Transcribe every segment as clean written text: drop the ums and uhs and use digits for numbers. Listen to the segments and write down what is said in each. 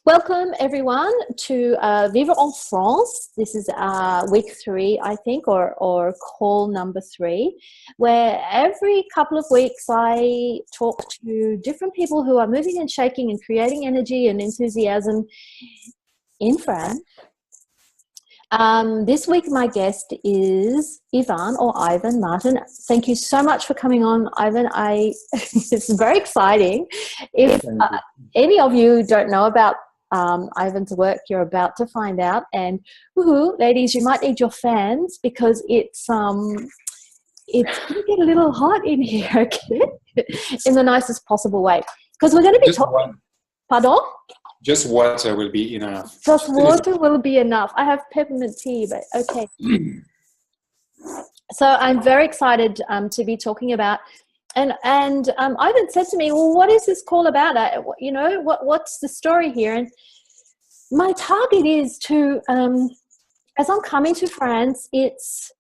Welcome everyone to Vivre en France. This is week 3, I think, or call number 3, where every couple of weeks I talk to different people who are moving and shaking and creating energy and enthusiasm in France. This week my guest is Ivan Martin. Thank you so much for coming on, Ivan. It's very exciting. If any of you don't know about Ivan's work, you're about to find out. And ladies, you might need your fans because it's going to get a little hot in here, okay? In the nicest possible way, because we're going to be talking. Pardon? Just water will be enough. Just water will be enough. I have peppermint tea, but okay. So I'm very excited to be talking about. And Ivan said to me, well, what is this call about? What's the story here? And my target is to, as I'm coming to France, it's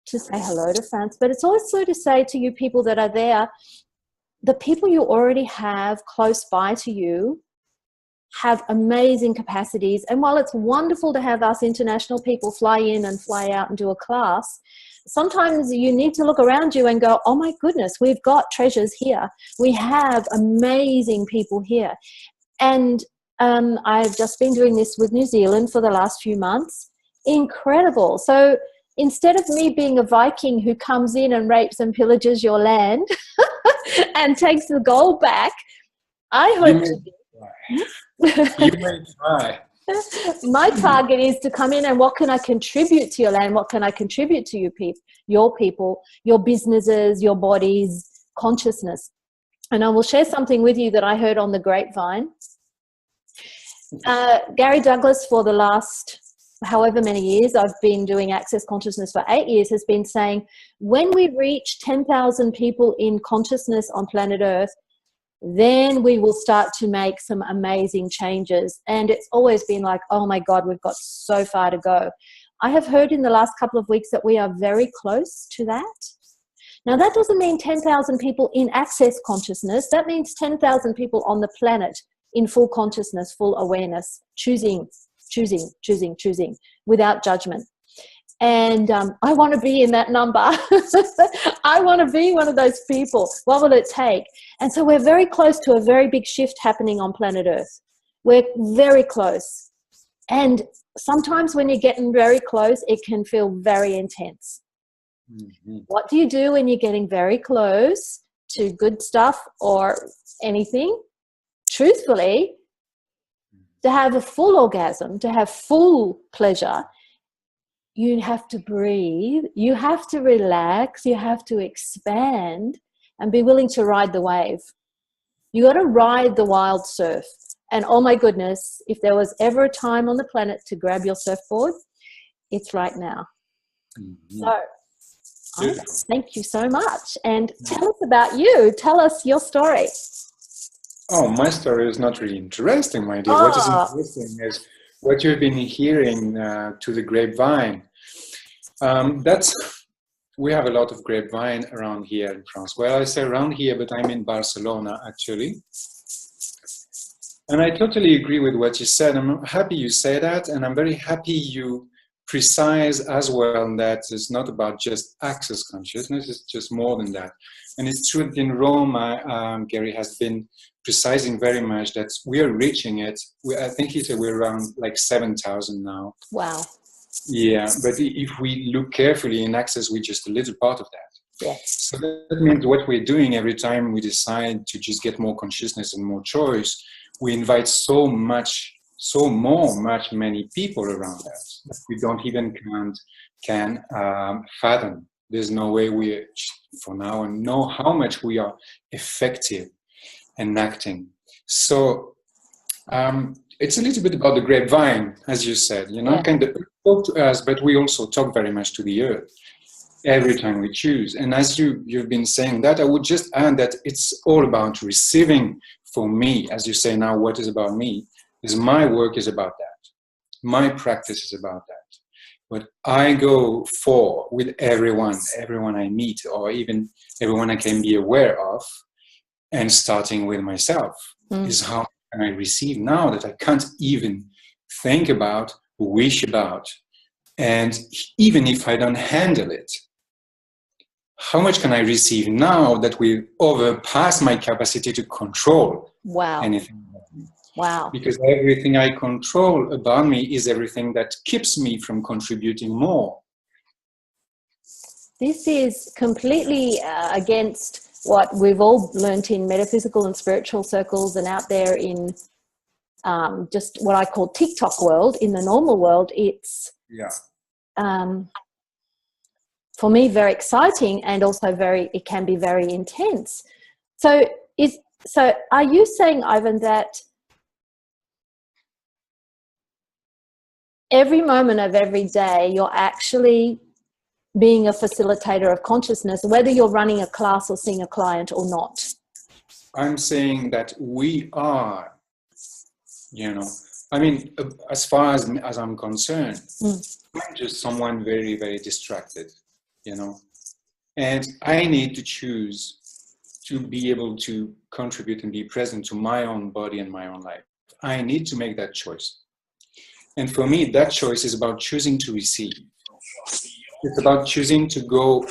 to say hello to France, but it's also to say to you people that are there, the people you already have close by to you have amazing capacities. And while it's wonderful to have us international people fly in and fly out and do a class, sometimes you need to look around you and go, oh my goodness, we've got treasures here. We have amazing people here. And I've just been doing this with New Zealand for the last few months. Incredible. So instead of me being a Viking who comes in and rapes and pillages your land and takes the gold back, I hope you may try. My target is to come in and what can I contribute to your land? What can I contribute to your people, your businesses, your bodies, consciousness? And I will share something with you that I heard on the grapevine. Gary Douglas, for the last however many years, I've been doing Access Consciousness for 8 years, has been saying, when we reach 10,000 people in consciousness on planet Earth, then we will start to make some amazing changes. And it's always been like, oh my God, we've got so far to go. I have heard in the last couple of weeks that we are very close to that. Now, that doesn't mean 10,000 people in access consciousness. That means 10,000 people on the planet in full consciousness, full awareness, choosing, without judgment. And I want to be in that number. I want to be one of those people. What will it take? And so we're very close to a very big shift happening on planet Earth. We're very close. And sometimes when you're getting very close, it can feel very intense. Mm-hmm. What do you do when you're getting very close to good stuff or anything? Truthfully, to have a full orgasm, to have full pleasure, you have to breathe, you have to relax, you have to expand and be willing to ride the wave. You got to ride the wild surf. And oh my goodness, if there was ever a time on the planet to grab your surfboard, it's right now. Mm-hmm. So, thank you so much. And tell us about you. Tell us your story. Oh, my story is not really interesting, my dear. Oh. What is interesting is what you've been hearing to the grapevine. We have a lot of grapevine around here in France. Well, I say around here, but I'm in Barcelona actually. And I totally agree with what you said. I'm happy you say that, and I'm very happy you precise as well that it's not about just access consciousness, it's just more than that. And it's true that in Rome, Gary has been precising very much that we are reaching it. I think he said we're around like 7,000 now. Wow. Yeah, but if we look carefully in access, we're just a little part of that. Yes. So that means what we're doing every time we decide to just get more consciousness and more choice, we invite much many people around us that we don't even can fathom. There's no way we, for now, know how much we are effective and acting. So it's a little bit about the grapevine, as you said, kind of talk to us, but we also talk very much to the earth every time we choose. And as you've been saying that, I would just add that it's all about receiving for me, as you say now, what is about me, is my work is about that. My practice is about that. What I go for with everyone I meet, or even everyone I can be aware of, and starting with myself, is how can I receive now that I can't even think about, wish about? And even if I don't handle it, how much can I receive now that will overpass my capacity to control anything about me? Wow. Because everything I control about me is everything that keeps me from contributing more. This is completely against what we've all learnt in metaphysical and spiritual circles and out there in just what I call TikTok world. In the normal world, it's for me very exciting, and also it can be very intense. So are you saying, Ivan, that every moment of every day you're actually being a facilitator of consciousness, whether you're running a class or seeing a client or not? I'm saying that we are, I mean, as far as I'm concerned, I'm just someone very, very distracted, and I need to choose to be able to contribute and be present to my own body and my own life. I need to make that choice. And for me, that choice is about choosing to receive. It's about choosing to go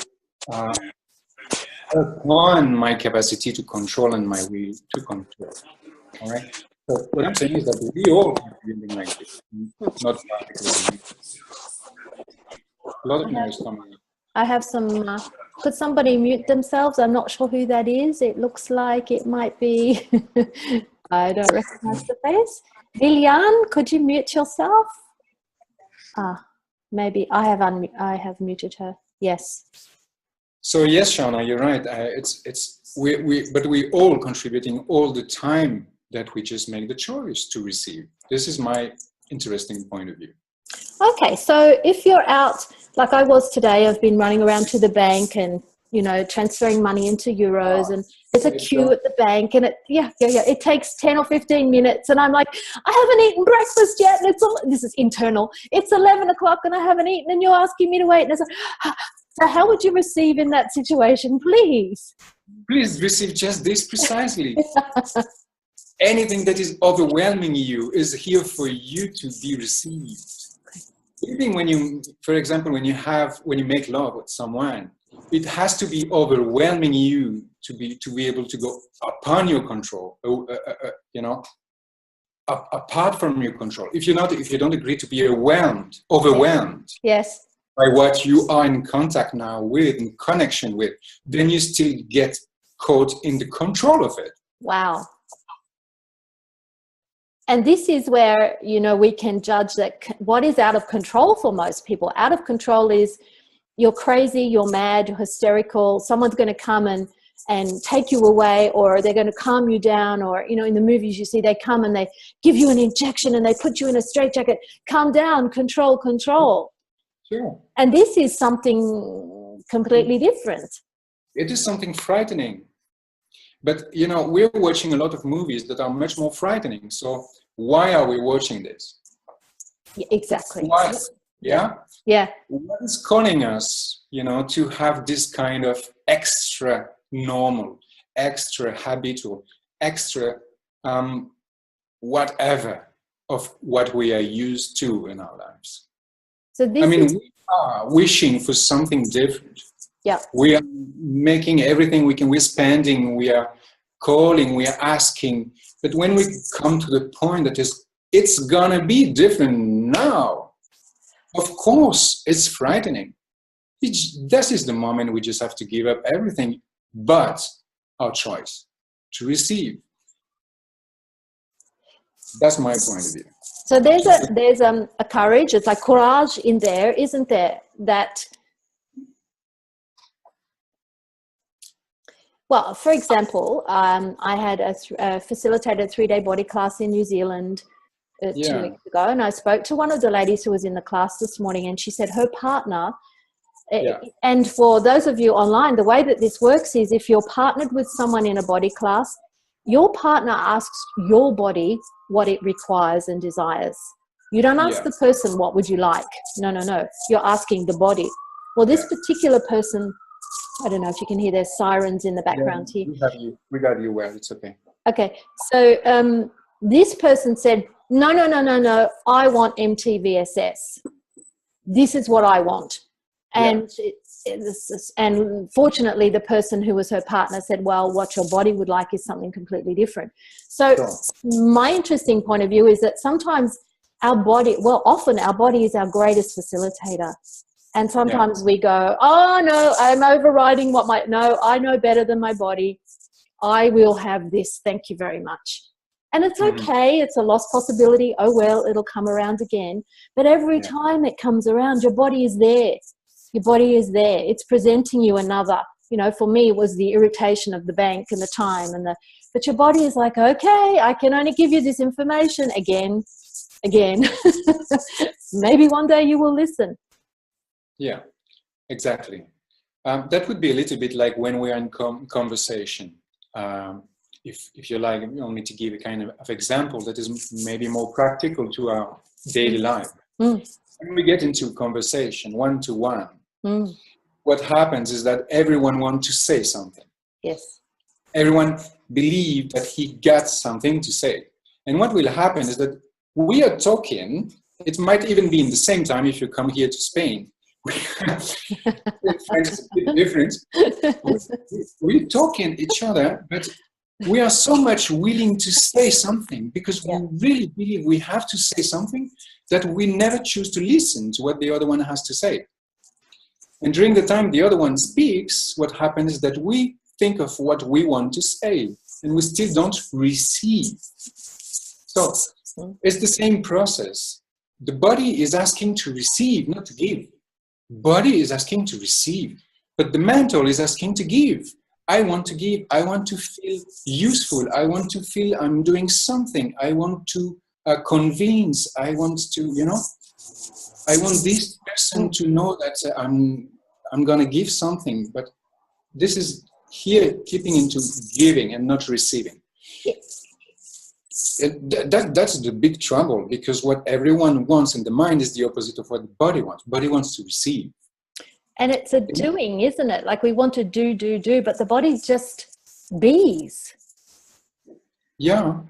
upon my capacity to control and my will to control. All right? So what I'm saying is that we all have to like this, not particularly. A lot of noise coming. I have some, could somebody mute themselves? I'm not sure who that is. It looks like it might be, I don't recognize the face. Liliane, could you mute yourself? Maybe I have muted her. Yes. So yes, Shauna, you're right. But we all contributing all the time that we just make the choice to receive. This is my interesting point of view. Okay, so if you're out, like I was today, I've been running around to the bank and, transferring money into euros, and there's a queue at the bank, and it takes 10 or 15 minutes, and I'm like, I haven't eaten breakfast yet, and this is internal. It's 11 o'clock and I haven't eaten, and you're asking me to wait. And it's like, so how would you receive in that situation, please? Please receive just this precisely. Anything that is overwhelming you is here for you to be received. Even when you, for example, when you make love with someone, it has to be overwhelming you to be able to go upon your control, apart from your control. If you don't agree to be overwhelmed, yes, by what you are in contact now with, in connection with, then you still get caught in the control of it. Wow. And this is where, we can judge that what is out of control for most people. Out of control is you're crazy, you're mad, you're hysterical, someone's going to come and take you away, or they're going to calm you down, or, in the movies you see, they come and they give you an injection and they put you in a straitjacket. Calm down, control. Sure. And this is something completely different. It is something frightening. But, we're watching a lot of movies that are much more frightening. So why are we watching this? Yeah, exactly. Why? Yeah? Yeah. What is calling us, to have this kind of extra normal, extra habitual, extra whatever of what we are used to in our lives? So we are wishing for something different. Yeah. We are making everything we can. We're spending, we are calling, we are asking. But when we come to the point that it's gonna be different now, of course, it's frightening. This is the moment we just have to give up everything but our choice to receive. That's my point of view. So there's a courage, it's like courage in there, isn't there? That, well, for example, I had facilitated a 3-day body class in New Zealand 2 weeks ago, and I spoke to one of the ladies who was in the class this morning, and she said her partner, and for those of you online, the way that this works is if you're partnered with someone in a body class, your partner asks your body what it requires and desires. You don't ask the person, what would you like? No. You're asking the body. Well, this particular person, I don't know if you can hear there's sirens in the background here. We got you well, it's okay. Okay, so This person said, no, no, no, no, no, I want MTVSS. This is what I want. And and fortunately, the person who was her partner said, well, what your body would like is something completely different. So my interesting point of view is that sometimes our body, well, often our body is our greatest facilitator. And sometimes we go, oh, no, I'm overriding no, I know better than my body. I will have this. Thank you very much. And it's okay. It's a lost possibility. Oh, well, it'll come around again. But every time it comes around, your body is there. Your body is there. It's presenting you another. You know, for me, it was the irritation of the bank and the time. But your body is like, okay, I can only give you this information again. Maybe one day you will listen. Yeah, exactly. That would be a little bit like when we are in conversation. If you like, you want me to give a kind of example that is maybe more practical to our daily life. When we get into conversation, one-to-one, what happens is that everyone wants to say something. Yes. Everyone believes that he got something to say. And what will happen is that we are talking, it might even be in the same time if you come here to Spain. It's a bit different. We're talking each other, but we are so much willing to say something because we really believe we have to say something that we never choose to listen to what the other one has to say. And during the time the other one speaks, what happens is that we think of what we want to say and we still don't receive. So it's the same process. The body is asking to receive, not to give. Body is asking to receive, but the mental is asking to give. I want to give. I want to feel useful. I want to feel I'm doing something. I want to convince. I want to, I want this person to know that I'm going to give something. But this is here keeping into giving and not receiving. That's the big trouble, because what everyone wants in the mind is the opposite of what the body wants. Body wants to receive. And it's a doing, isn't it? Like we want to do, but the body just bees. Yeah.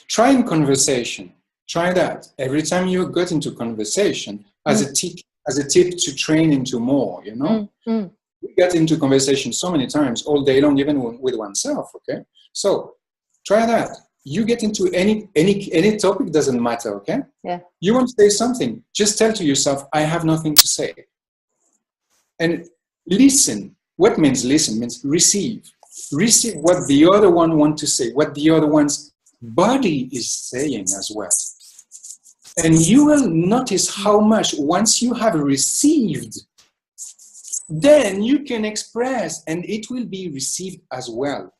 Try in conversation. Try that. Every time you get into conversation, as a tip to train into more, We get into conversation so many times all day long, even with oneself, okay? So try that. You get into any topic, doesn't matter, okay? Yeah. You want to say something, just tell to yourself, I have nothing to say. And listen. What means listen? Means receive. Receive what the other one wants to say, what the other one's body is saying as well. And you will notice how much, once you have received, then you can express and it will be received as well.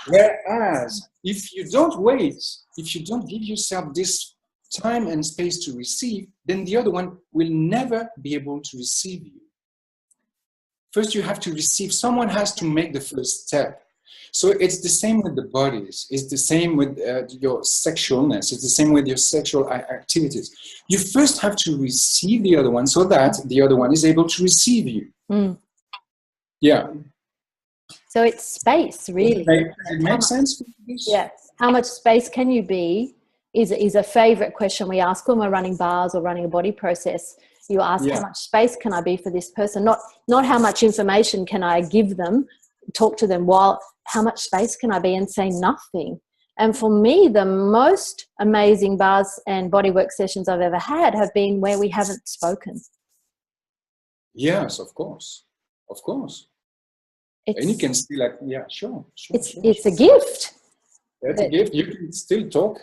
Whereas if you don't wait, if you don't give yourself this time and space to receive, then the other one will never be able to receive you. First, you have to receive. Someone has to make the first step. So it's the same with the bodies. It's the same with your sexualness. It's the same with your sexual activities. You first have to receive the other one so that the other one is able to receive you. Yeah. So it's space, really. Does it make sense? Yeah. How much space can you be is a favorite question we ask when we're running bars or running a body process. You ask, how much space can I be for this person? Not how much information can I give them, talk to them, while how much space can I be and say nothing? And for me, the most amazing bars and bodywork sessions I've ever had have been where we haven't spoken. Yes, of course. Of course. And you can still sure. It's a gift. It's a gift. You can still talk,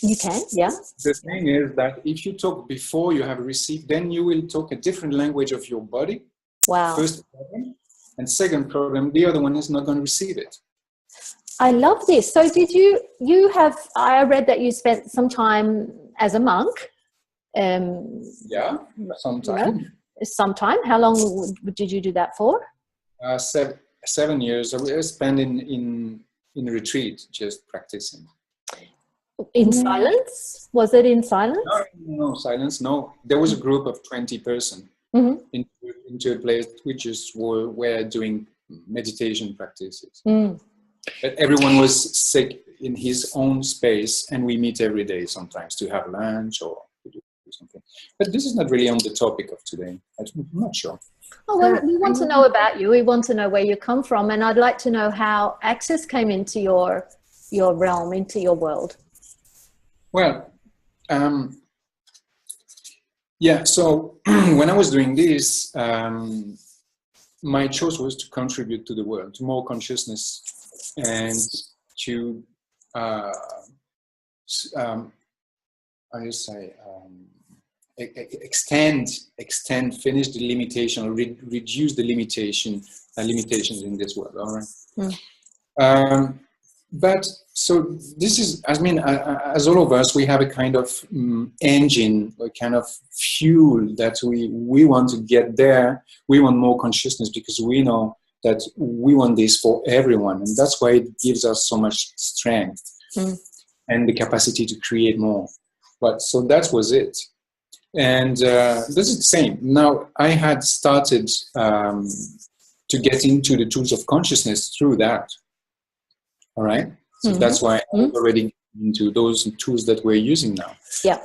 You can, yeah. The thing is that if you talk before you have received, then you will talk a different language of your body. Wow. First problem. And second problem, the other one is not going to receive it. I love this. So did I read that you spent some time as a monk. Sometime. Sometime. How long did you do that for? 7 years. I spent in retreat, just practicing. In silence? Was it in silence? No, silence. No, there was a group of 20 persons into a place which just were doing meditation practices. But everyone was sick in his own space, and we meet every day sometimes to have lunch or to do something. But this is not really on the topic of today. I'm not sure. Oh, well, we want to know about you. We want to know where you come from, and I'd like to know how Access came into your realm, into your world. Well, yeah. So when I was doing this, my choice was to contribute to the world, to more consciousness, and to extend, finish the limitation, or reduce the limitations in this world. All right. But so this is, I mean, as all of us, we have a kind of engine, a kind of fuel that we want to get there. We want more consciousness because we know that we want this for everyone, and that's why it gives us so much strength and the capacity to create more. But so that was it. And this is the same. Now, I had started to get into the tools of consciousness through that. All right. So that's why I'm already into those tools that we're using now. Yeah.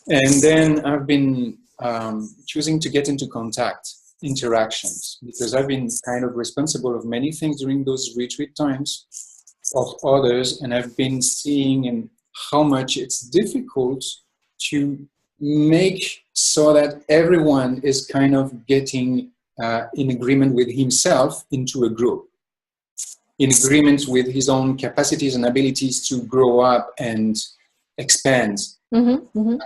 And then I've been choosing to get into interactions, because I've been kind of responsible of many things during those retreat times of others, and I've been seeing and how much it's difficult to make so that everyone is kind of getting in agreement with himself into a group, in agreement with his own capacities and abilities to grow up and expand in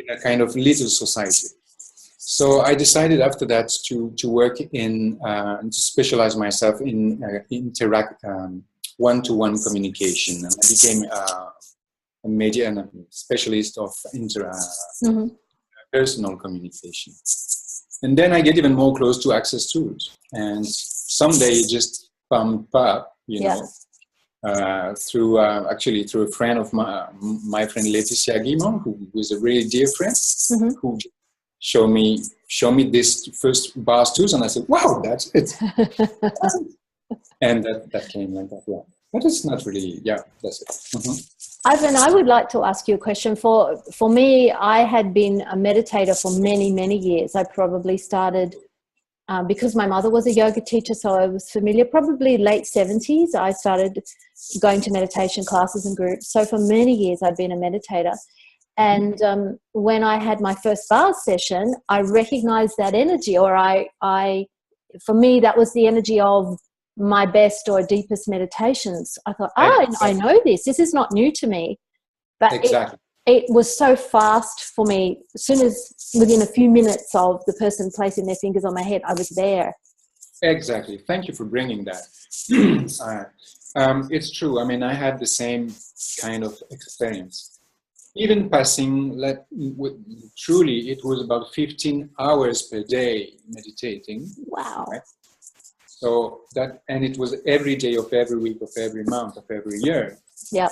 a kind of little society. So I decided after that to work in, to specialize myself in one-to-one communication. And I became a media and a specialist of personal communication. And then I get even more close to Access tools. And someday it just bumped up, you know, through through a friend of my friend Laetitia Guimond, who was a really dear friend, who showed me this first bars tools, and I said, wow, that's it. And that came like that, yeah. But it's not really, that's it. Ivan, I would like to ask you a question. For me, I had been a meditator for many, many years. I probably started, because my mother was a yoga teacher, so I was familiar, probably late 70s, I started going to meditation classes and groups. So for many years, I'd been a meditator. And when I had my first bars session, I recognized that energy, or for me, that was the energy of my best or deepest meditations. I thought, I know this. This is not new to me. But it was so fast for me. As soon as within a few minutes of the person placing their fingers on my head, I was there. Exactly. Thank you for bringing that. It's true. I mean, I had the same kind of experience. Even passing, truly, it was about 15 hours per day meditating. Wow. Right? So and it was every day of every week of every month of every year. Yeah.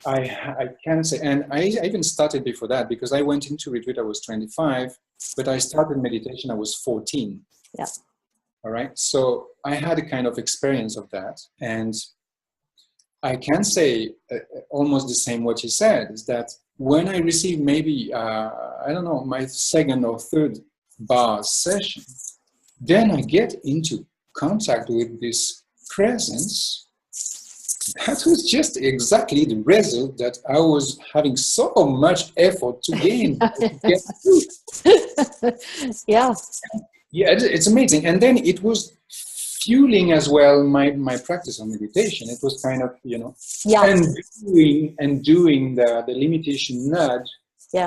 I can say, and I even started before that, because I went into retreat, I was 25, but I started meditation, I was 14. Yeah. All right. So I had a kind of experience of that. And I can say almost the same what you said, is that when I received maybe, I don't know, my second or third bar session, then I get into contact with this presence. That was just exactly the result that I was having so much effort to gain. Yeah. Yeah, it's amazing. And then it was fueling as well my practice on meditation. It was kind of, and doing the limitation nudge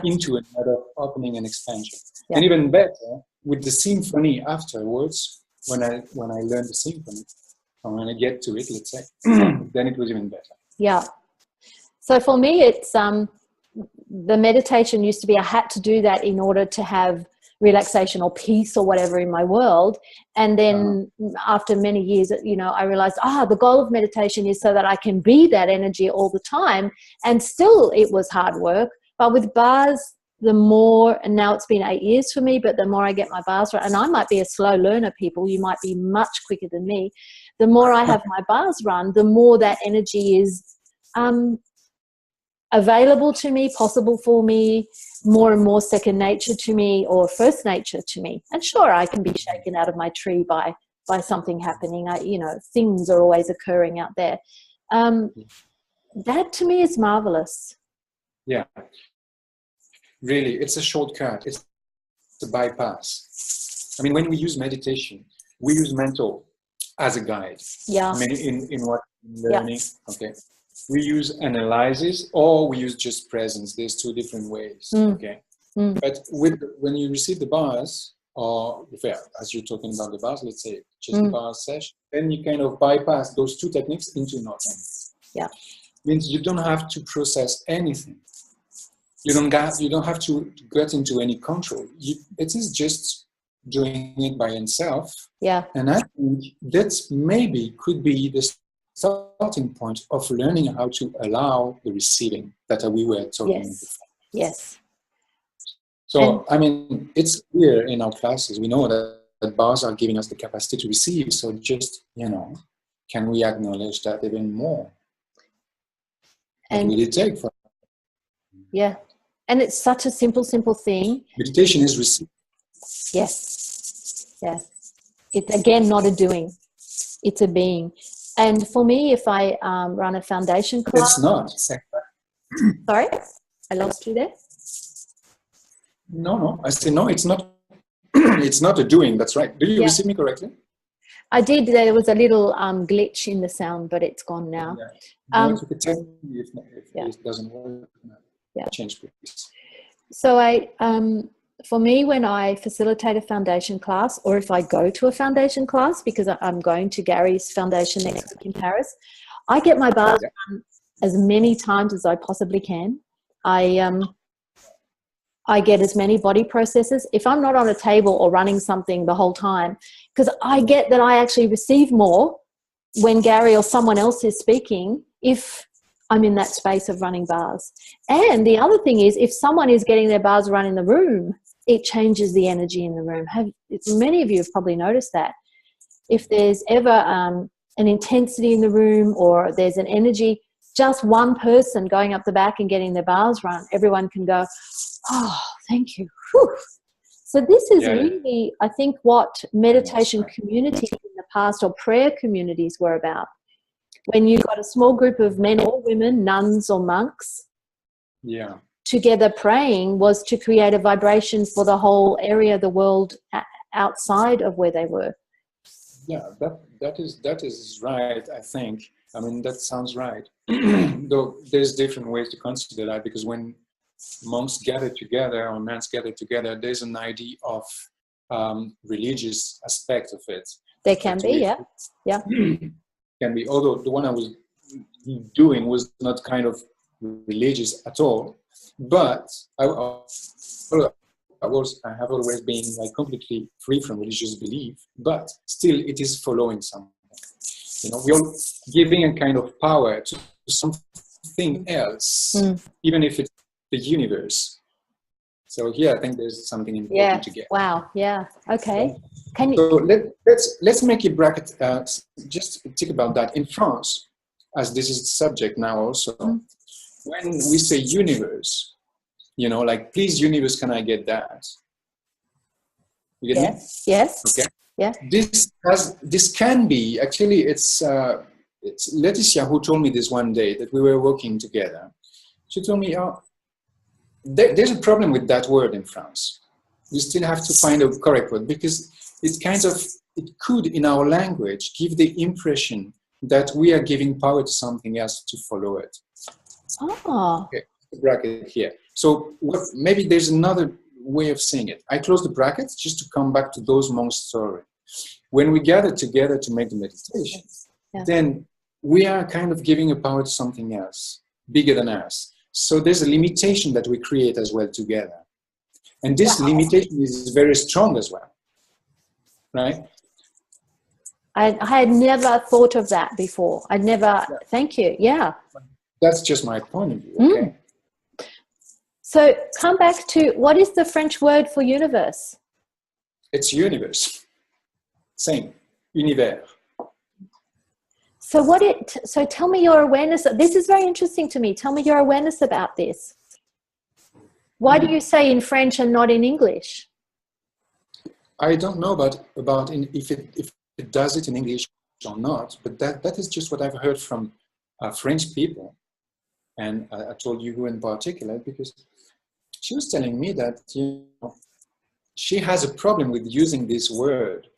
into another opening and expansion. Yeah. And even better, with the symphony afterwards, when I learned the symphony, and when I get to it, let's say, then it was even better. Yeah. So for me, it's the meditation used to be I had to do that in order to have relaxation or peace or whatever in my world. And then after many years, I realized, the goal of meditation is so that I can be that energy all the time. And still it was hard work. But with bars, the more, and now it's been 8 years for me, but the more I get my bars right, and I might be a slow learner, people, you might be much quicker than me. the more I have my bars run, the more that energy is available to me, possible for me, more and more second nature to me, or first nature to me. And sure, I can be shaken out of my tree by something happening. Things are always occurring out there. That to me is marvelous. Yeah, really, it's a shortcut. It's a bypass. I mean, when we use meditation, we use mental as a guide. Yeah. I mean, in what learning, okay. We use analysis or we use just presence. There's two different ways, okay. But when you receive the bars, or as you're talking about the bars, let's say just the bars session, then you kind of bypass those two techniques into nothing. Yeah. Means you don't have to process anything. You don't have to get into any control. It is just doing it by itself. Yeah. And I think that maybe could be the starting point of learning how to allow the receiving that we were talking before. Yes. So, I mean, it's clear in our classes. We know that bars are giving us the capacity to receive. So just, can we acknowledge that even more? And what will it take for? Yeah. And it's such a simple thing. Meditation is receiving. Yes. Yes. It's, again, not a doing. It's a being. And for me, if I run a foundation class... It's not. Sorry? I lost you there? No. I said, no, it's not. It's not a doing. That's right. Do you receive me correctly? I did. There was a little glitch in the sound, but it's gone now. Yeah. If you could tell me if it doesn't work, change please. So for me, when I facilitate a foundation class, or if I go to a foundation class, because I'm going to Gary's foundation next week in Paris, I get my bars done as many times as I possibly can. I get as many body processes. If I'm not on a table or running something the whole time, because I get that I actually receive more when Gary or someone else is speaking if I'm in that space of running bars. And the other thing is, if someone is getting their bars run in the room, it changes the energy in the room. Many of you have probably noticed that. If there's ever an intensity in the room, or there's an energy, just one person going up the back and getting their bars run, everyone can go, oh, thank you. Whew. So this is really, I think, what meditation communities in the past, or prayer communities, were about. When you've got a small group of men or women, nuns or monks, together praying, was to create a vibration for the whole area, the world outside of where they were. Yeah, that is right, I think. I mean, that sounds right. Though there's different ways to consider that, because when monks gather together or nuns gather together, there's an idea of religious aspect of it. There can be, yeah. Can be, although the one I was doing was not kind of religious at all, but I have always been like completely free from religious belief, but still it is following something. We're all giving a kind of power to something else, even if it's the universe. So here I think there's something important to get. Wow. Yeah. Okay. So let's make a bracket. Just think about that. In France, as this is the subject now also, when we say universe, like, please universe, can I get that? You get me? Yes. Okay. Yeah. This can be, actually, it's Laetitia who told me this one day that we were working together. She told me, there's a problem with that word in France. We still have to find a correct word, because it could, in our language, give the impression that we are giving power to something else to follow it. Oh. Okay, bracket here. So maybe there's another way of saying it. I close the brackets just to come back to those monks' story. When we gather together to make the meditation, then we are kind of giving a power to something else, bigger than us. So there's a limitation that we create as well together. And this limitation is very strong as well, right? I had never thought of that before. Thank you. Yeah. That's just my point of view, okay? So come back to, what is the French word for universe? It's universe. Same. Univers. So tell me your awareness. This is very interesting to me. Tell me your awareness about this. Why do you say in French and not in English? I don't know if it does it in English or not, but that is just what I've heard from French people. And I told you who in particular, because she was telling me that, you know, she has a problem with using this word.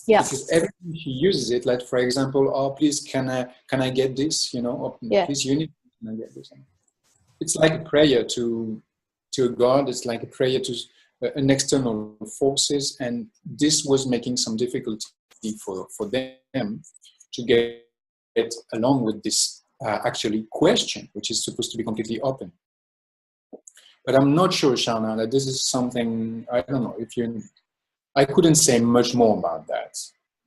Yeah. Because every time she uses it, like for example, oh please, can I get this? You know, or, Yeah. please, can I get this? It's like a prayer to a God. It's like a prayer to an external forces, and this was making some difficulty for them to get along with this actually question, which is supposed to be completely open. But I'm not sure, Shauna, that this is something, I don't know if you. I couldn't say much more about that.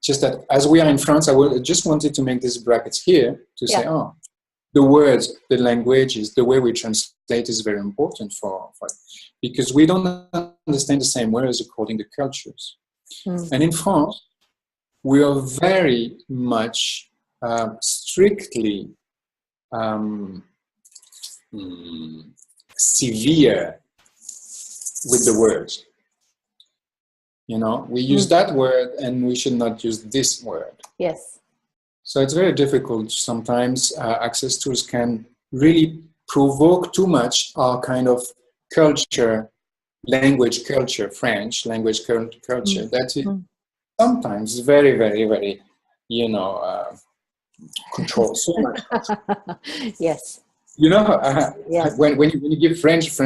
Just that as we are in France, I just wanted to make these brackets here to say, oh, the words, the languages, the way we translate is very important for because we don't understand the same words according to cultures. And in France, we are very much strictly severe with the words. You know, we use that word and we should not use this word. Yes. So it's very difficult. Sometimes access tools can really provoke too much our kind of culture, language culture, French language culture. That is sometimes very, very, very, you know, control so much. Yes. You know, when you give French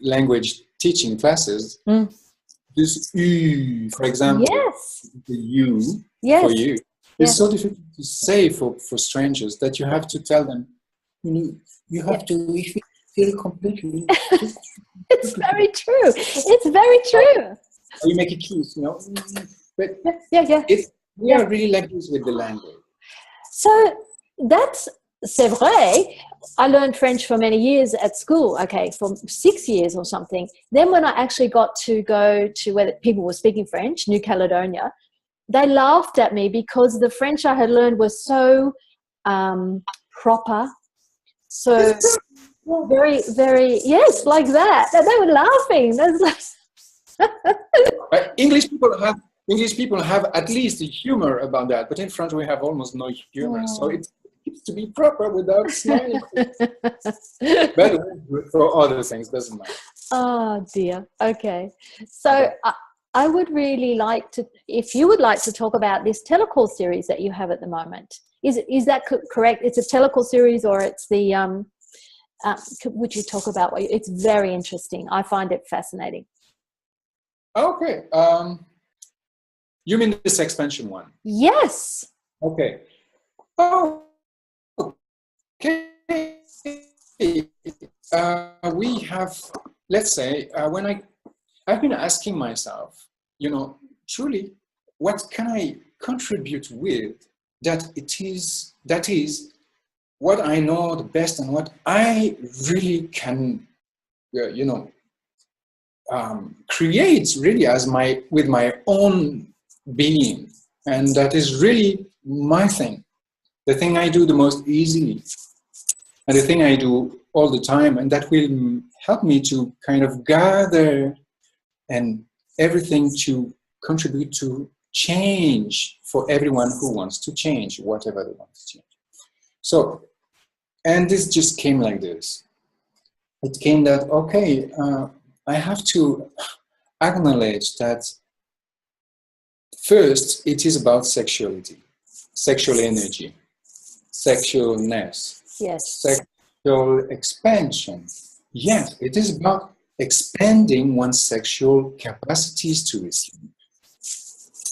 language teaching classes, this U, for example, the U for you, it's so difficult to say for strangers that you have to tell them, you have to feel completely. It's very true. It's very true. You make a kiss, you know. But we are really like this with the language. So c'est vrai. I learned French for many years at school, for 6 years or something. Then when I actually got to go to where people were speaking French, New Caledonia, they laughed at me because the French I had learned was so proper, so very, very, yes, like that. And they were laughing. English people have at least a humor about that, but in French we have almost no humor. So it's to be proper without smiling. But for other things, doesn't matter. Oh dear. Okay. So I would really like to, if you would like to talk about this telecall series that you have at the moment. Is that correct? It's a telecall series, or it's the, would you talk about what it's very interesting. I find it fascinating. Okay. You mean this expansion one? Yes. Okay. Oh, okay. We have, let's say, when I've been asking myself, truly, what can I contribute with that is what I know the best and what I really can, create really with my own being, and that is really my thing, the thing I do the most easily, and the thing I do all the time, and that will help me to kind of gather and everything to contribute to change for everyone who wants to change, whatever they want to change. So, and this just came like this. It came that, okay, I have to acknowledge that first, it is about sexuality, sexual energy, sexualness, sexual expansion. Yes, it is about expanding one's sexual capacities to receive.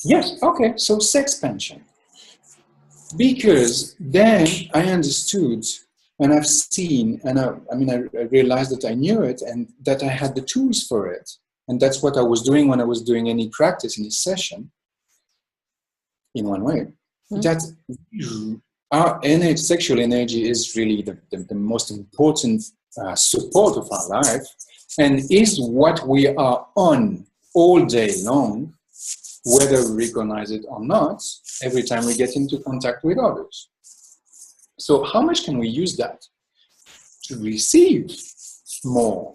Yes, okay, so sex expansion. Because then I understood, and I've seen, and I realized that I knew it and that I had the tools for it. And that's what I was doing when I was doing any practice in this session, in one way. That our energy, sexual energy is really the most important support of our life, and is what we are on all day long. whether we recognize it or not, every time we get into contact with others. So how much can we use that to receive more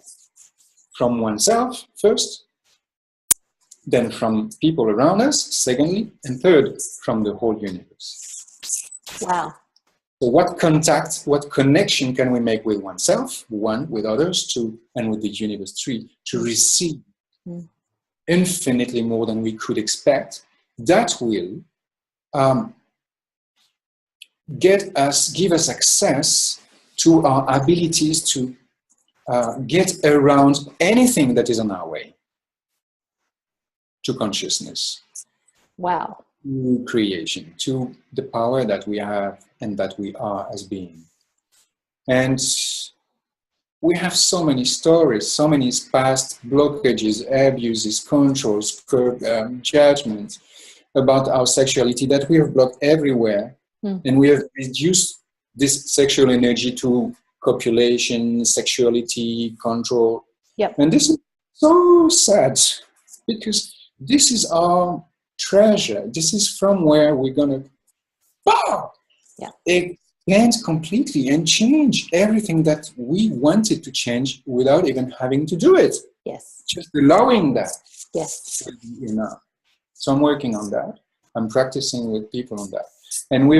from oneself first, then from people around us, secondly, and third, from the whole universe. Wow. So what contact, what connection can we make with oneself, one, with others, two, and with the universe, three, to receive infinitely more than we could expect? That will give us access to our abilities to get around anything that is on our way to consciousness. Wow. To creation, to the power that we have and that we are as beings. And we have so many stories, so many past blockages, abuses, controls, judgments about our sexuality that we have blocked everywhere. And we have reduced this sexual energy to copulation, sexuality, control. Yep. And this is so sad, because this is our treasure. This is from where we're going to expand completely and change everything that we wanted to change without even having to do it. Yes. Just allowing that. Yes. Enough. So I'm working on that. I'm practicing with people on that. And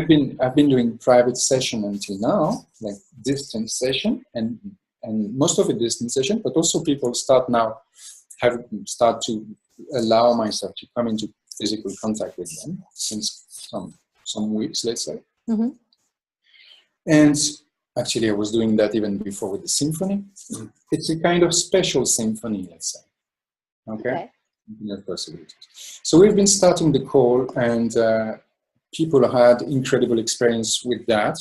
I've been doing private session until now, like distance session, and most of it distance session, but also people start to allow myself to come into physical contact with them since some weeks, let's say. Mm-hmm. And actually I was doing that even before with the symphony. It's a kind of special symphony, let's say. Okay. Possibilities. So we've been starting the call, and people had incredible experience with that.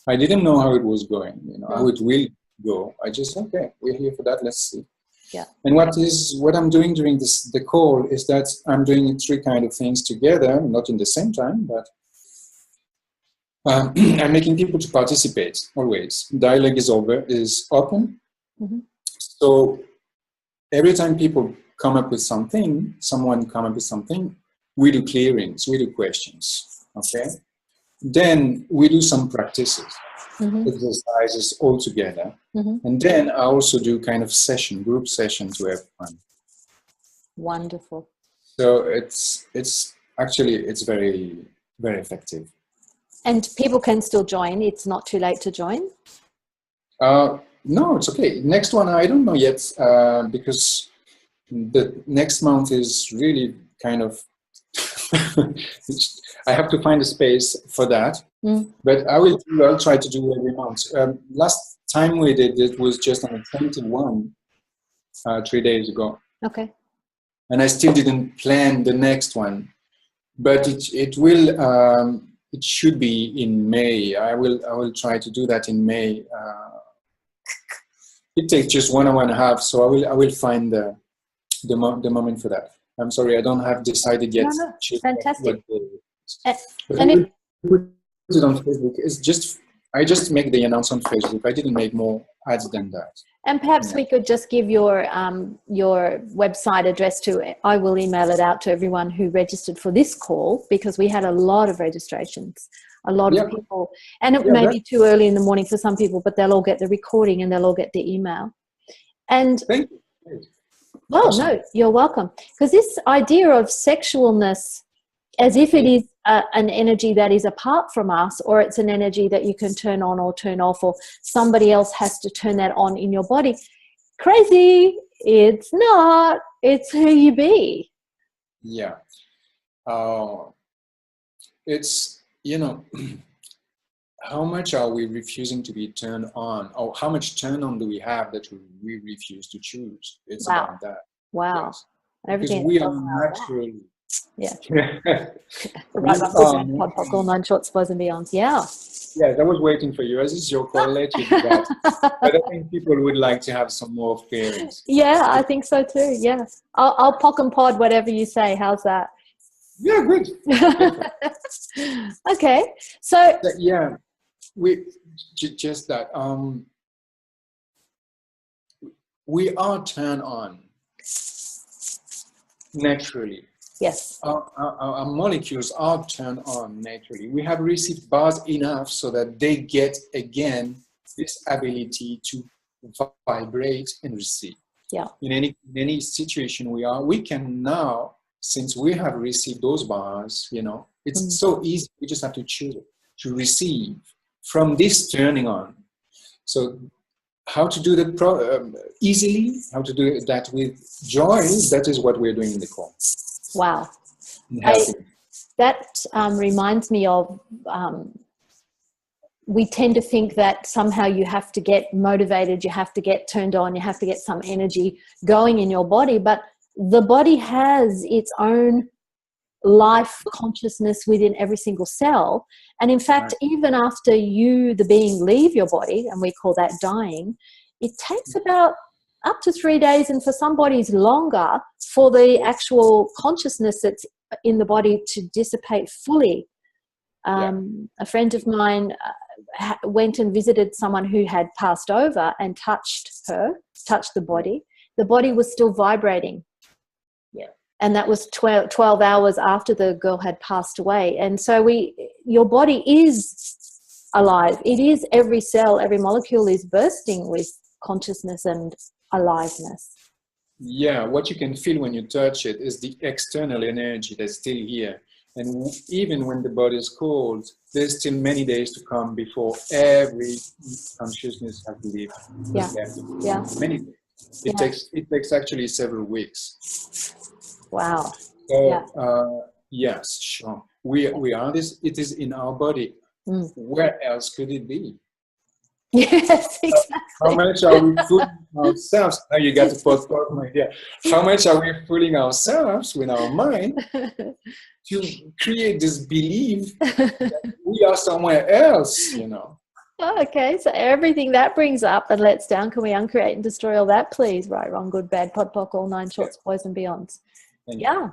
I didn't know how it was going, how it will go. I just, okay, we're here for that, let's see. Yeah. And what I'm doing during the call is that I'm doing three kind of things together, not in the same time, but I'm making people to participate always. Dialogue is open. Mm-hmm. So every time people come up with something, we do clearings, we do questions, okay? Then we do some practices, exercises all together. And then I also do kind of group session to have fun. Wonderful. So it's very, very effective. And people can still join. It's not too late to join? No, it's okay. Next one, I don't know yet, because the next month is really kind of, I have to find a space for that. But I'll try to do every month. Last time we did it was just on the 21, 3 days ago. Okay. And I still didn't plan the next one, but it should be in May. I will try to do that in May. It takes just 1 hour and a half, so I will find the moment for that. I'm sorry, I don't have decided yet. No, fantastic. And if put it on Facebook, I just make the announcement on Facebook. I didn't make more ads than that. And perhaps we could just give your website address to. I will email it out to everyone who registered for this call, because we had a lot of registrations, a lot of people, and it may be too early in the morning for some people, but they'll all get the recording and they'll all get the email. And thank you. Well, awesome. No, you're welcome. Because this idea of sexualness, as if it is an energy that is apart from us, or it's an energy that you can turn on or turn off, or somebody else has to turn that on in your body. Crazy. It's not. It's who you be. Yeah. It's, how much are we refusing to be turned on? Or how much turn on do we have that we refuse to choose? It's about that. Wow. Yes. Everything because we are naturally. Yeah. Right up with Pod all 9 short spoils and beyonds. Yeah. Yes, I was waiting for you. As is your call, let you do that. But I think people would like to have some more feelings. Yeah, I think so too. Yeah. I'll pock and pod whatever you say. How's that? Yeah, good. Okay. So yeah. We just that we are turned on naturally Yes. Our molecules are turned on naturally. We have received bars enough so that they get again this ability to vibrate and receive. Yeah. In any situation we can now, since we have received those bars, it's so easy. We just have to choose it, to receive from this turning on. So how to do that easily, how to do that with joy, that is what we're doing in the course. Wow. That reminds me of, we tend to think that somehow you have to get motivated, you have to get turned on, you have to get some energy going in your body, but the body has its own life consciousness within every single cell. And in fact, even after you, the being, leave your body, and we call that dying, it takes about up to 3 days, and for some bodies longer, for the actual consciousness that's in the body to dissipate fully. A friend of mine went and visited someone who had passed over and touched the body. The body was still vibrating. Yeah. And that was 12 hours after the girl had passed away. And so your body is alive. It is, every cell, every molecule is bursting with consciousness and aliveness. Yeah, what you can feel when you touch it is the external energy that's still here. And even when the body is cold, there's still many days to come before every consciousness has lived. Yeah. Many days. It takes actually several weeks. Wow. So yes, sure. We are this. It is in our body. Where else could it be? Yes, exactly. How much are we fooling ourselves? Now you got to postpone my idea. How much are we fooling ourselves with our mind to create this belief that we are somewhere else, Okay, so everything that brings up and lets down, can we uncreate and destroy all that, please? Right, wrong, good, bad, pod, poc, all 9 shorts, boys and beyonds. Yeah,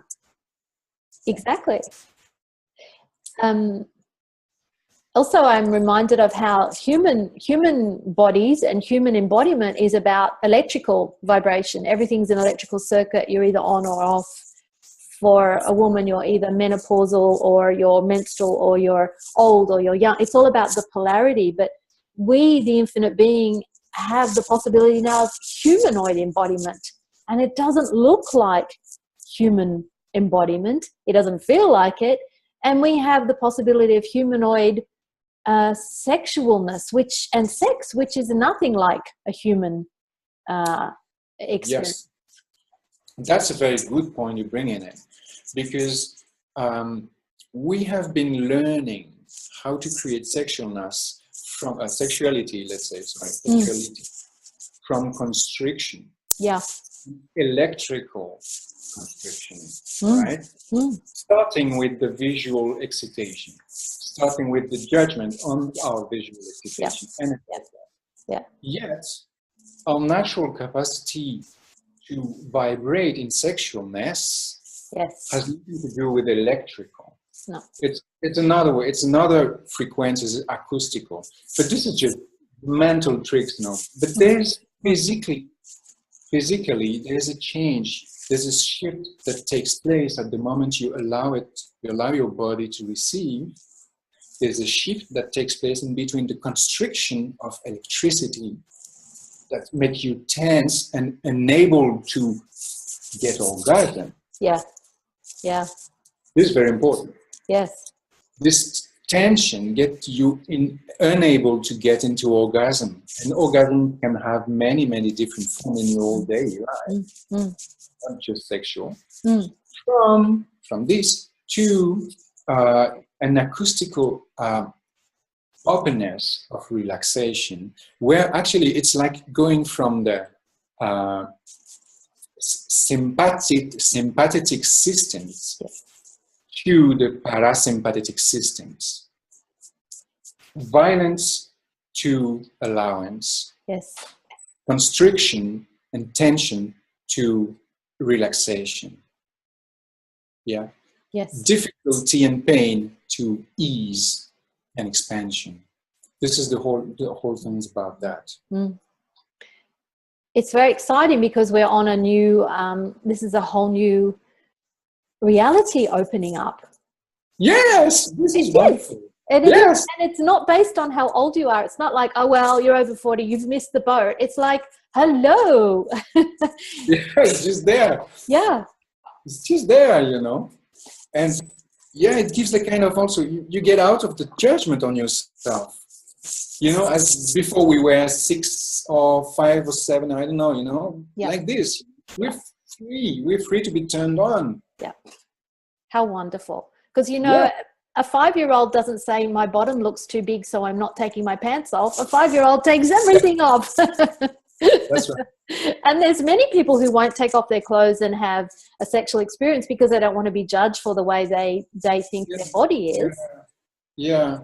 exactly. Also, I'm reminded of how human bodies and human embodiment is about electrical vibration. Everything's an electrical circuit. You're either on or off. For a woman, you're either menopausal or you're menstrual or you're old or you're young. It's all about the polarity. But we, the infinite being, have the possibility now of humanoid embodiment. And it doesn't look like human embodiment. It doesn't feel like it. And we have the possibility of humanoid sexualness, and sex, which is nothing like a human experience. Yes, that's a very good point you bring in it, because we have been learning how to create sexualness from sexuality, let's say, sexuality from constriction. Yeah. Electrical constriction, right? Starting with the visual excitation, starting with the judgment on our visual excitation. Yet, our natural capacity to vibrate in sexualness has nothing to do with electrical. No. It's another way. It's another frequency, is acoustical. But this is just mental tricks, But there's physically, there's a change. There's a shift that takes place at the moment you allow your body to receive. There's a shift that takes place in between the constriction of electricity that make you tense and unable to get orgasm. Yeah. This is very important. Yes. This tension gets you unable to get into orgasm. And orgasm can have many, many different forms in your whole daily life, not just sexual. From this to an acoustical openness of relaxation, where actually it's like going from the sympathetic systems to the parasympathetic systems. Violence to allowance. Yes. Constriction and tension to relaxation. Yeah. Yes. Difficulty and pain to ease and expansion. This is the whole thing is about that. It's very exciting because we're on a new, this is a whole new reality opening up. Yes, this is wonderful. It Yes. is, and it's not based on how old you are. It's not like, oh, well, you're over 40, you've missed the boat. It's like, hello. Yeah, it's just there. Yeah. It's just there, you know. And yeah, it gives the kind of also, you get out of the judgment on yourself. You know, as before we were 6 or 5 or 7, I don't know, you know, like this. We're free to be turned on. Yeah. How wonderful. Because, you know, a 5-year-old doesn't say my bottom looks too big, so I'm not taking my pants off. A 5-year-old takes everything off. That's right. And there's many people who won't take off their clothes and have a sexual experience because they don't want to be judged for the way they think their body is. Yeah,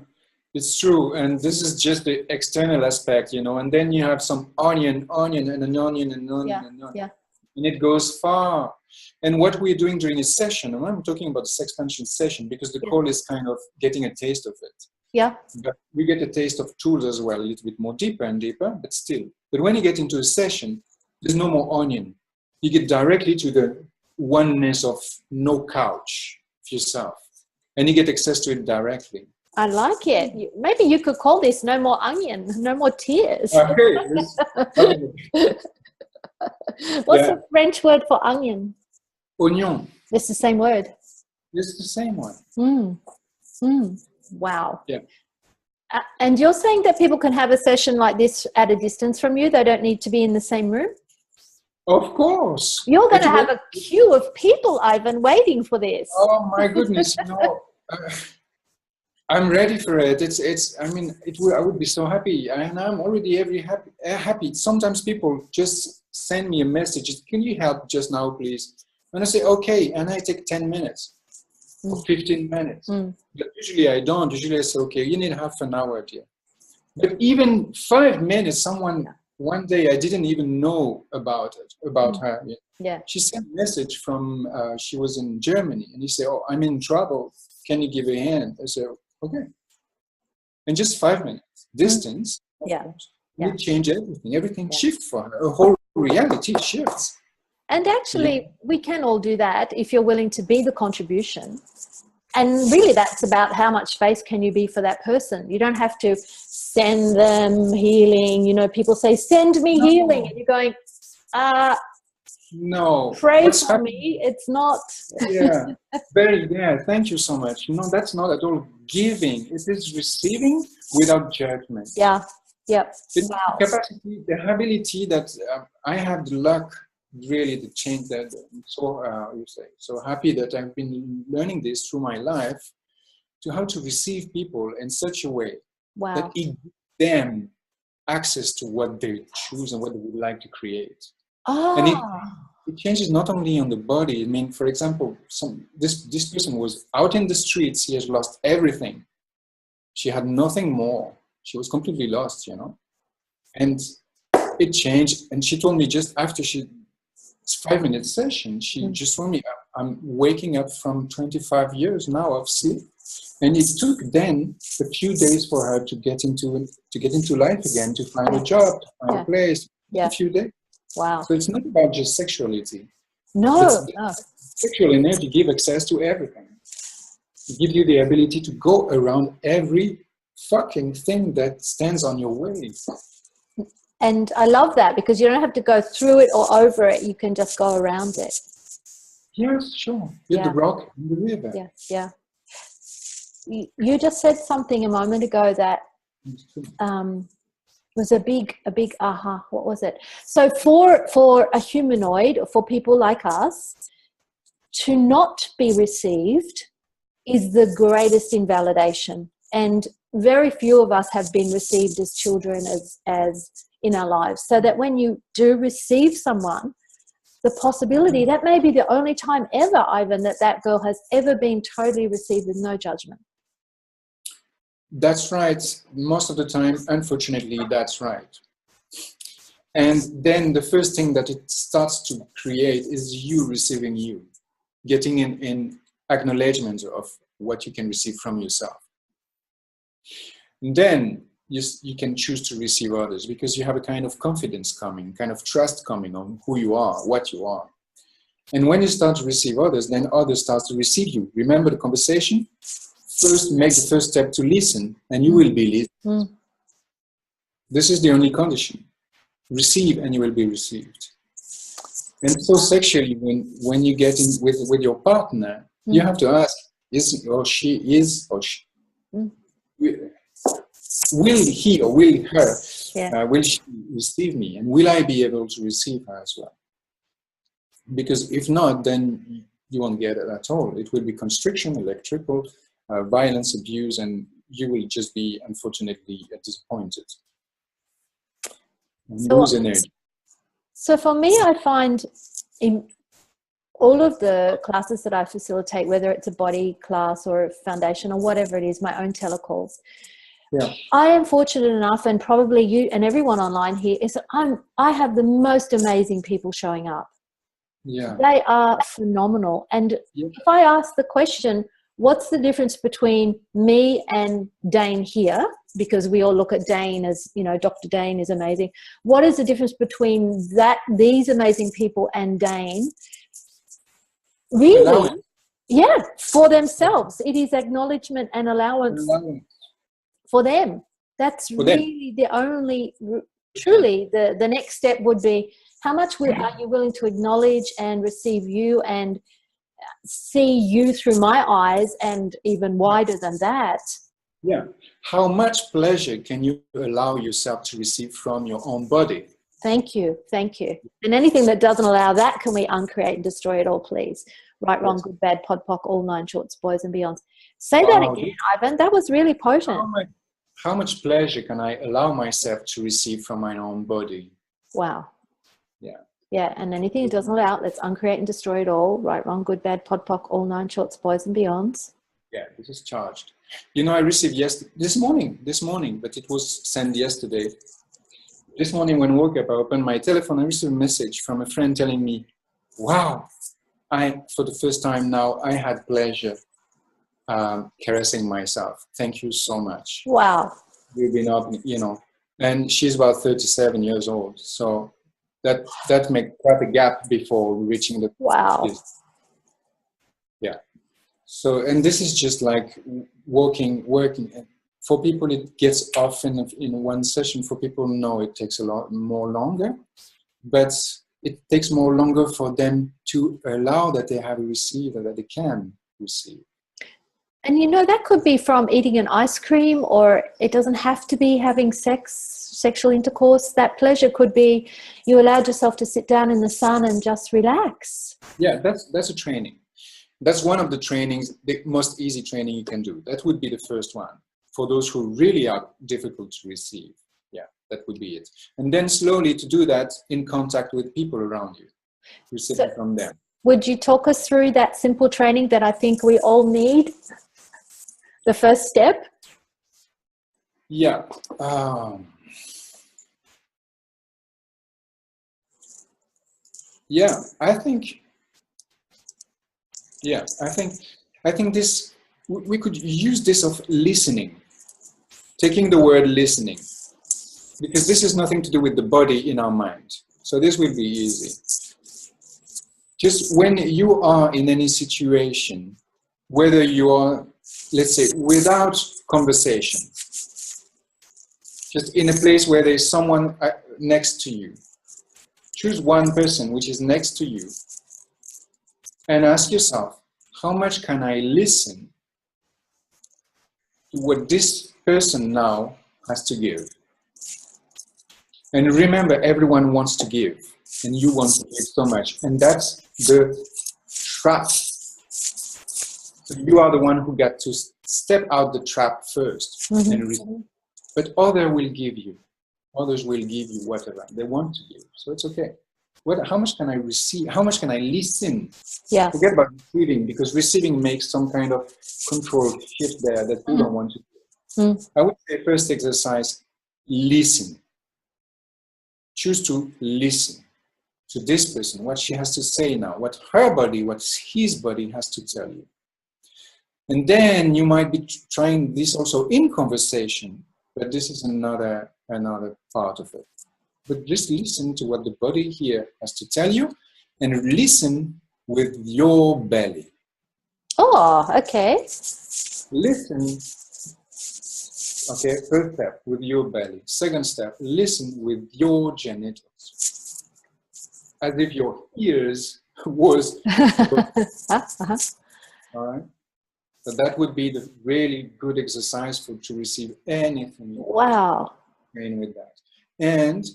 it's true. And this is just the external aspect, you know, and then you have some onion and an onion and an onion and an onion. And it goes far. And what we're doing during a session, and I'm talking about the sex expansion session because the goal is kind of getting a taste of it. Yeah. But we get a taste of tools as well, a little bit more deeper and deeper, but still. But when you get into a session, there's no more onion. You get directly to the oneness of no couch of yourself. And you get access to it directly. I like it. Maybe you could call this no more onion, no more tears. Okay. What's the French word for onion? Oignon. It's the same word. It's the same one. Wow. Yeah. And you're saying that people can have a session like this at a distance from you? They don't need to be in the same room? Of course. You're going to have a queue of people, Ivan, waiting for this. Oh my goodness! You know, I'm ready for it. I would be so happy, and I'm already happy. Sometimes people just send me a message. Can you help just now, please? And I say okay, and I take 10 minutes or 15 minutes. But usually I don't. Usually I say okay, you need half an hour, dear. But even 5 minutes, one day I didn't even know about her. Yeah. She sent a message from, she was in Germany, and he said, oh, I'm in trouble. Can you give a hand? I said, okay. And just 5 minutes distance, it changed everything. Everything shifts for her. Her whole reality shifts. And actually, we can all do that if you're willing to be the contribution. And really, that's about how much space can you be for that person. You don't have to send them healing. You know, people say, send me healing. And you're going, no. Pray for me. It's not. Thank you so much. No, that's not at all giving. It is receiving without judgment. Yeah. Yep. It's the capacity, the ability that I have the luck really to change that. So happy that I've been learning this through my life, to how to receive people in such a way that it gives them access to what they choose and what they would like to create. And it changes not only on the body. I mean, for example, this person was out in the streets. She has lost everything. She had nothing more. She was completely lost, you know. And it changed. And she told me just after it's 5-minute session, she just told me, I'm waking up from 25 years now of sleep. And it took then a few days for her to get into life again, to find a job, to find a place. A few days. Wow. So it's not about just sexuality. No. Sexual energy gives access to everything. It gives you the ability to go around every fucking thing that stands on your way. And I love that, because you don't have to go through it or over it. You can just go around it. Yes, sure. Hit the rock in the river. Yeah. You just said something a moment ago that was a big aha. What was it? So for a humanoid, or for people like us, to not be received is the greatest invalidation. And very few of us have been received as children, as in our lives. So that when you do receive someone, the possibility that may be the only time ever, Ivan, that girl has ever been totally received with no judgment. That's right. Most of the time, unfortunately, that's right. And then the first thing that it starts to create is you receiving you, getting in acknowledgement of what you can receive from yourself. And then you can choose to receive others, because you have a kind of confidence coming, kind of trust coming on who you are, what you are. And when you start to receive others, then others start to receive you. Remember the conversation? First, make the first step to listen, and you will be listened. This is the only condition. Receive, and you will be received. And so sexually, when you get in with your partner, you have to ask, is or she will he or will her, will she receive me? And will I be able to receive her as well? Because if not, then you won't get it at all. It will be constriction, electrical, violence, abuse, and you will just be, unfortunately, disappointed. And lose energy. So for me, I find in all of the classes that I facilitate, whether it's a body class or a foundation or whatever it is, my own telecalls, I am fortunate enough, and probably you and everyone online here, is that I have the most amazing people showing up. Yeah. They are phenomenal. And if I ask the question, what's the difference between me and Dane here? Because we all look at Dane as, you know, Dr. Dane is amazing. What is the difference between these amazing people and Dane? Really? For themselves. It is acknowledgement and allowance for them. That's really the only, truly, the next step would be, how much are you willing to acknowledge and receive you and see you through my eyes, and even wider than that? Yeah. How much pleasure can you allow yourself to receive from your own body? Thank you. Thank you. And anything that doesn't allow that, can we uncreate and destroy it all, please? Right, wrong, good, bad, pod, poc, all nine shorts, boys and beyonds. Say that again, Ivan. That was really potent. How much pleasure can I allow myself to receive from my own body? Wow. Yeah. Yeah, and anything that doesn't allow, let's uncreate and destroy it all. Right, wrong, good, bad, pod, poc, all nine shorts, boys and beyonds. Yeah, this is charged. You know, I received this morning, but it was sent yesterday. This morning when I woke up, I opened my telephone, I received a message from a friend telling me, wow, for the first time now, I had pleasure caressing myself. Thank you so much. Wow. We've been up, you know, and she's about 37 years old. So that makes quite a gap before reaching the... Wow. Yeah. So, and this is just like working. For people, it gets off in one session. For people, no, it takes a lot more longer. But it takes more longer for them to allow that they have received or that they can receive. And you know, that could be from eating an ice cream, or it doesn't have to be having sexual intercourse. That pleasure could be you allowed yourself to sit down in the sun and just relax. Yeah, that's a training. That's one of the trainings, the most easy training you can do. That would be the first one. For those who really are difficult to receive. Yeah, that would be it. And then slowly to do that in contact with people around you. Receiving from them. Would you talk us through that simple training that I think we all need? The first step? Yeah. Yeah, I think this, we could use this of listening, taking the word listening, because this has nothing to do with the body in our mind. So this will be easy. Just when you are in any situation, whether you are, let's say, without conversation, just in a place where there's someone next to you, choose one person which is next to you and ask yourself, how much can I listen to what this person now has to give? And remember, everyone wants to give, and you want to give so much. And that's the trap. So you are the one who got to step out the trap first. And but others will give you whatever they want to give. So it's okay. How much can I receive? How much can I listen? Yeah. Forget about receiving, because receiving makes some kind of control shift there that you don't want to do. I would say first exercise, listen. Choose to listen to this person, what she has to say now, what her body, what his body has to tell you. And then you might be trying this also in conversation, but this is another part of it. But just listen to what the body here has to tell you, and listen with your belly. Oh, okay. Listen. Okay, first step, with your belly. Second step, listen with your genitals. As if your ears was... Uh-huh. All right? So that would be the really good exercise to receive anything. Wow. In with that. And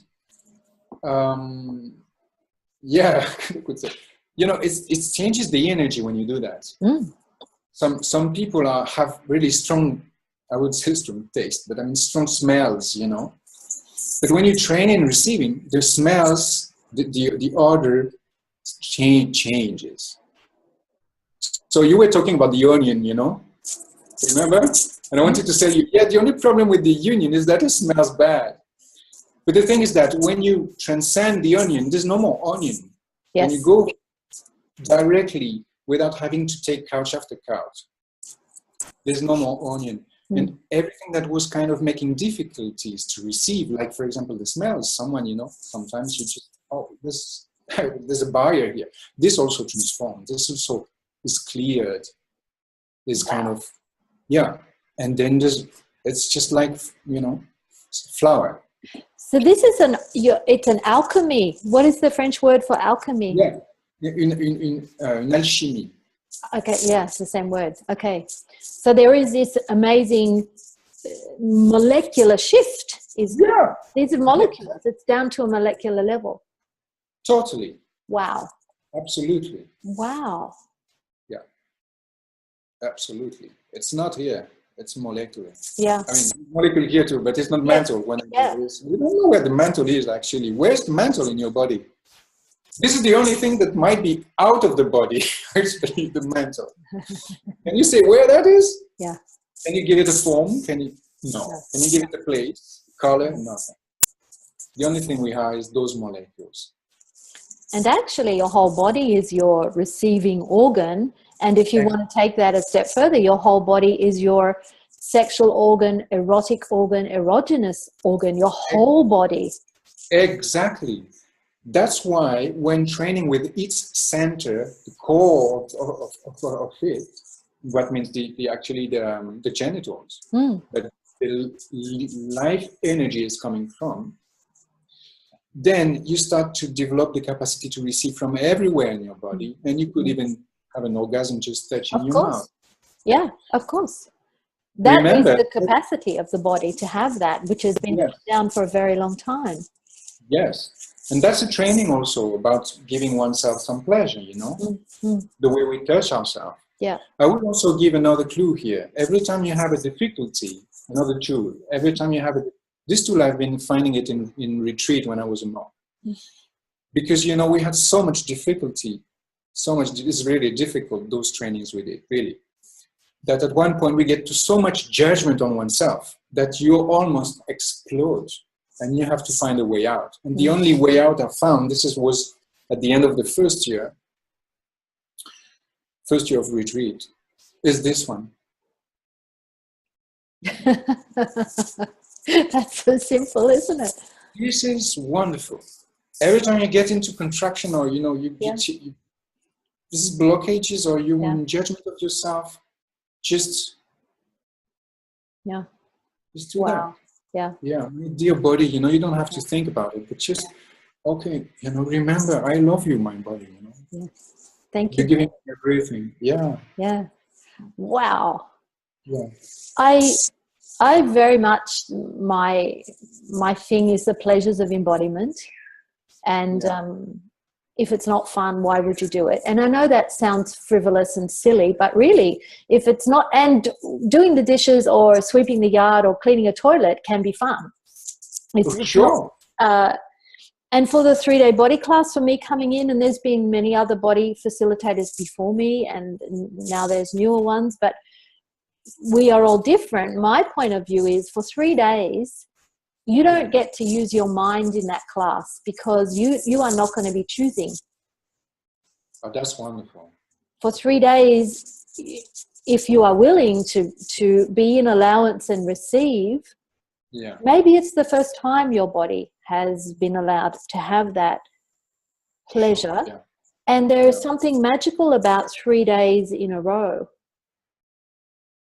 yeah, it changes the energy when you do that. Some people have really strong, I would say strong taste, but I mean strong smells, But when you train in receiving, the smells, the order changes. So you were talking about the onion, remember? And I wanted to tell you, the only problem with the onion is that it smells bad. But the thing is that when you transcend the onion, there's no more onion. Yes. When you go directly without having to take couch after couch, there's no more onion. And everything that was kind of making difficulties to receive, like for example, the smells, sometimes you just, there's a barrier here. This also transformed. This also is cleared. Is kind of, and then it's just like, flour. So this is it's an alchemy. What is the French word for alchemy? Yeah, une alchimie. Okay, yeah, it's the same word. Okay. So there is this amazing molecular shift. These are molecules. It's down to a molecular level. Totally. Wow. Absolutely. Wow. Yeah. Absolutely. It's not here. It's molecular. Yeah. I mean, molecular here too, but it's not mental. We don't know where the mental is actually. Where's the mental in your body? This is the only thing that might be out of the body, actually, the mental. Can you say where that is? Yeah. Can you give it a form? No. Can you give it a place, color? Nothing. The only thing we have is those molecules. And actually, your whole body is your receiving organ. And if you want to take that a step further, your whole body is your sexual organ, erotic organ, erogenous organ, your whole body. Exactly. That's why when training with each center, the core of it, what means the genitals, that the life energy is coming from, then you start to develop the capacity to receive from everywhere in your body, and you could even have an orgasm just touching your mouth. Yeah, of course. That is the capacity of the body to have that, which has been down for a very long time. Yes. And that's a training also about giving oneself some pleasure, the way we touch ourselves. Yeah. I would also give another clue here. Every time you have a difficulty, another tool, every time you have this tool, I've been finding it in retreat when I was a monk. Because, we had so much difficulty, it's really difficult, those trainings we did, really. That at one point we get to so much judgment on oneself that you almost explode. And you have to find a way out. And the only way out I found, was at the end of the first year of retreat, is this one. That's so simple, isn't it? This is wonderful. Every time you get into contraction or, this is blockages or you in judgment of yourself, just do that. Yeah, dear body, you don't have to think about it, but just, remember, I love you, my body, Thank you. You're giving me everything. Yeah. Yeah. Wow. Yeah. I very much, my thing is the pleasures of embodiment. And if it's not fun, why would you do it? And I know that sounds frivolous and silly, but really, if it's not, and doing the dishes or sweeping the yard or cleaning a toilet can be fun. For sure. And for the 3-day body class, for me coming in, and there's been many other body facilitators before me, and now there's newer ones, but we are all different. My point of view is for 3 days, you don't get to use your mind in that class because you are not going to be choosing. Oh, that's wonderful. For 3 days, if you are willing to be in allowance and receive, maybe it's the first time your body has been allowed to have that pleasure. And there is something magical about 3 days in a row.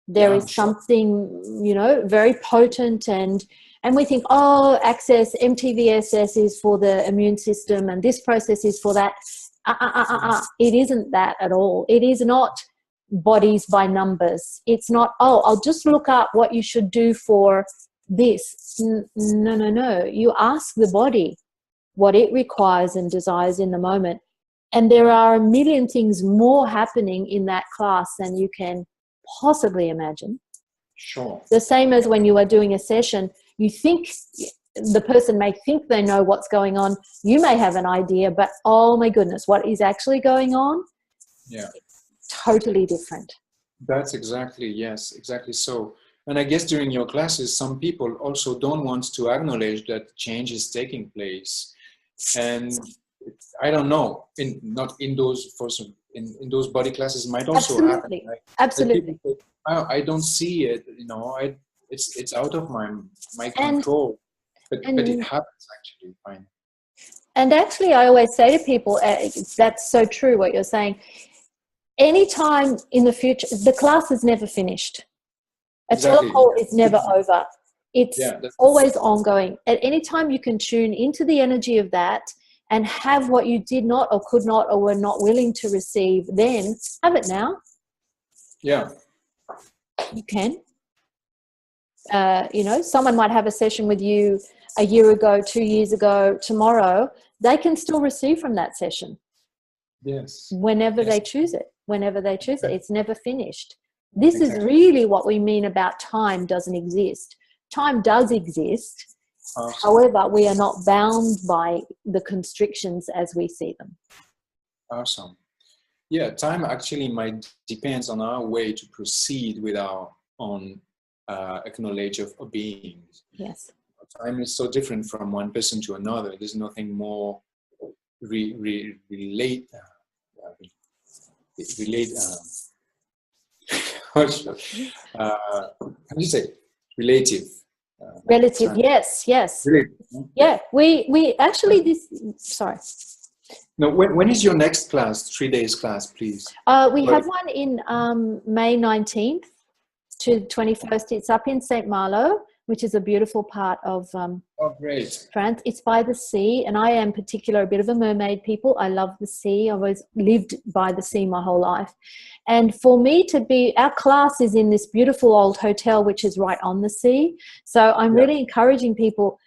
There is something, you know, very potent, and we think, oh, access, MTVSS is for the immune system and this process is for that. It isn't that at all. It is not bodies by numbers. It's not, oh, I'll just look up what you should do for this. No. You ask the body what it requires and desires in the moment. And there are a million things more happening in that class than you can possibly imagine. Sure. The same as when you are doing a session, you think the person may think they know what's going on. You may have an idea, but oh my goodness, what is actually going on? Yeah. Totally different. That's exactly, yes, exactly so. And I guess during your classes, some people also don't want to acknowledge that change is taking place. And I don't know, not in those in those body classes might also happen. Right? Absolutely. Say, oh, I don't see it, you know, it's out of my control. But it happens actually, fine. And actually, I always say to people, that's so true what you're saying. Anytime in the future, the class is never finished. A telecall is never over. It's always ongoing. At any time you can tune into the energy of that and have what you did not or could not or were not willing to receive, then have it now. Yeah. You can. You know, someone might have a session with you a year ago, 2 years ago, tomorrow. They can still receive from that session. Yes. Whenever they choose it. Whenever they choose it. It's never finished. This is really what we mean about time doesn't exist. Time does exist. Awesome. However, we are not bound by the constrictions as we see them. Awesome. Yeah, time actually might depends on our way to proceed with our own acknowledge of being. Yes. Time is so different from one person to another. There's nothing more relate. How do you say? Relative. Relative, yes. Relative. Yeah, we actually sorry. No, when is your next class? 3 days class, please. We have one in May 19th to 21st. It's up in St. Malo, which is a beautiful part of great. France. It's by the sea, and I am particular a bit of a mermaid people. I love the sea. I've always lived by the sea my whole life. And for me to be, our class is in this beautiful old hotel, which is right on the sea. So I'm really encouraging people,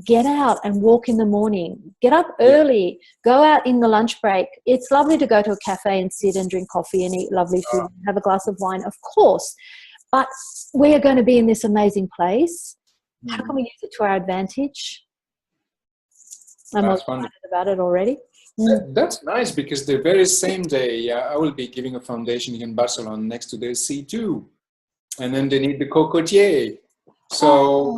get out and walk in the morning. Get up early. Go out in the lunch break. It's lovely to go to a cafe and sit and drink coffee and eat lovely food, have a glass of wine, of course. But we are going to be in this amazing place. How can we use it to our advantage? I'm excited about it already. That's nice, because the very same day, I will be giving a foundation in Barcelona next to the sea too. And then they need the cocotier. So,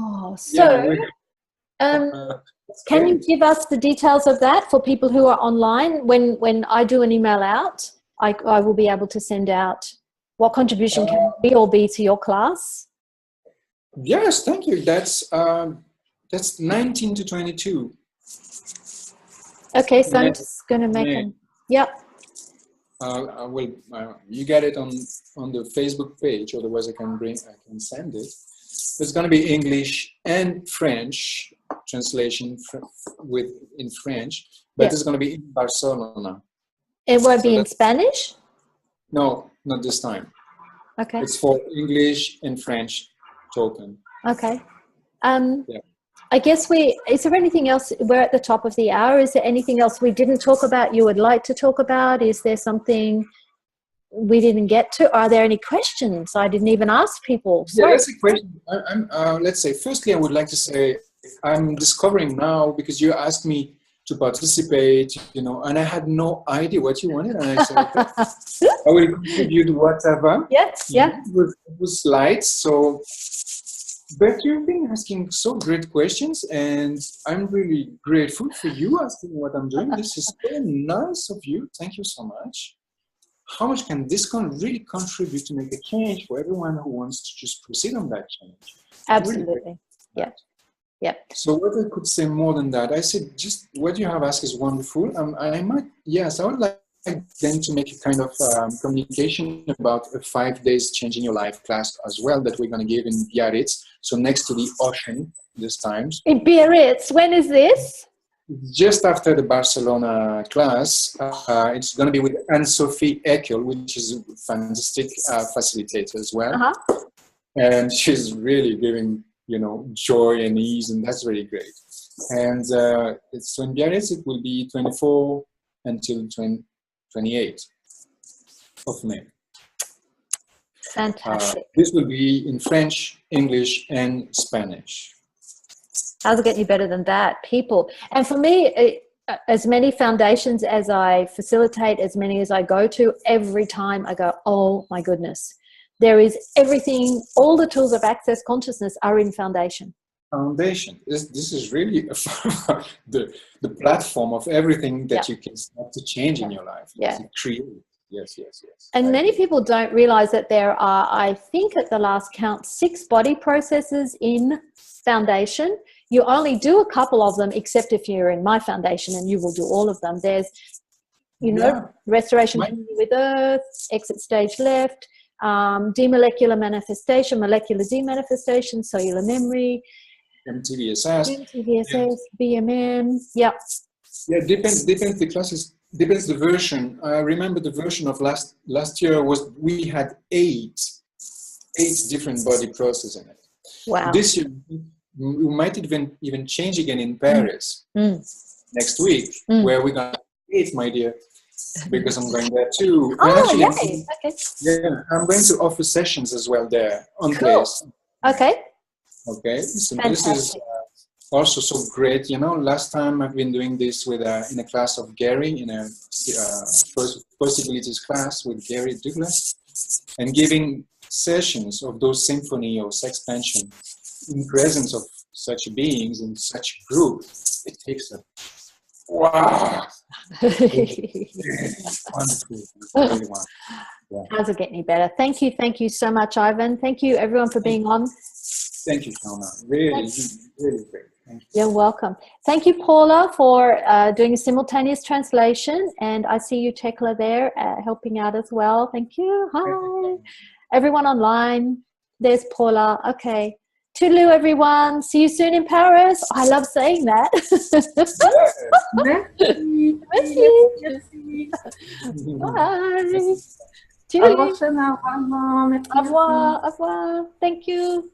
can you give us the details of that for people who are online? When I do an email out, I will be able to send out what contribution can we all be to your class. Yes, thank you. That's 19 to 22. Okay, so I'm just going to make them. Yep. I will. You get it on the Facebook page. Otherwise, I can send it. It's going to be English and French translation in French, but it's going to be in Barcelona. It won't be in Spanish? No, not this time. Okay. It's for English and French token. Okay. I guess is there anything else? We're at the top of the hour. Is there anything else we didn't talk about you would like to talk about? Is there something we didn't get to? Are there any questions I didn't even ask people? Sorry. Yeah, that's a question. Let's say, firstly, I would like to say I'm discovering now, because you asked me to participate, and I had no idea what you wanted. And I said, okay, I will contribute whatever. Yes, yeah. With slides. So, but you've been asking so great questions, and I'm really grateful for you asking what I'm doing. This is so nice of you. Thank you so much. How much can this really contribute to make a change for everyone who wants to just proceed on that change? Absolutely. Really, yeah. Yep. So what I could say more than that, I said just what you have asked is wonderful. I would like then to make a kind of communication about a 5 days changing your life class as well that we're going to give in Biarritz. So next to the ocean this time. In Biarritz, when is this? Just after the Barcelona class, it's going to be with Anne-Sophie Eckel, which is a fantastic facilitator as well. And she's really giving, you know, joy and ease, and that's really great. And so in Biarritz, it will be 24 until 28 of May. Fantastic. This will be in French, English, and Spanish. How's it getting you better than that? People. And for me, as many foundations as I facilitate, as many as I go to, every time I go, oh my goodness, there is everything, all the tools of access consciousness are in foundation. Foundation. This is really the platform of everything that you can start to change in your life. To create. Yes. And many people don't realize that there are, I think at the last count, 6 body processes in foundation. You only do a couple of them, except if you're in my foundation, and you will do all of them. There's, you know, restoration with earth, exit stage left, demolecular manifestation, molecular demanifestation, cellular memory, MTVSS, BMM. Yeah, depends the classes, depends the version. I remember the version of last year was we had 8 different body processes in it. Wow. This year we might even change again in Paris next week, where we're going to 8, my dear, because I'm going there too. Oh, yay. Okay. Yeah, I'm going to offer sessions as well there on place. Okay. Okay, so this is also so great. You know, last time I've been doing this with in a class of Gary, in a possibilities class with Gary Douglas, and giving sessions of those symphony or expansion in presence of such beings in such group. It takes a wow. Wonderful. Really wonderful. Yeah. How's it getting any better? Thank you so much, Ivan. Thank you everyone for being on. Thank you, Shauna. Really great. Thank you. You're welcome. Thank you, Paula, for doing a simultaneous translation. And I see you, Tekla, there helping out as well. Thank you. Hi. Everyone online. There's Paula. Okay. Toodaloo, everyone. See you soon in Paris. I love saying that. Merci. Bye. Au revoir, Shauna. Au revoir. Au revoir. Au revoir. Thank you.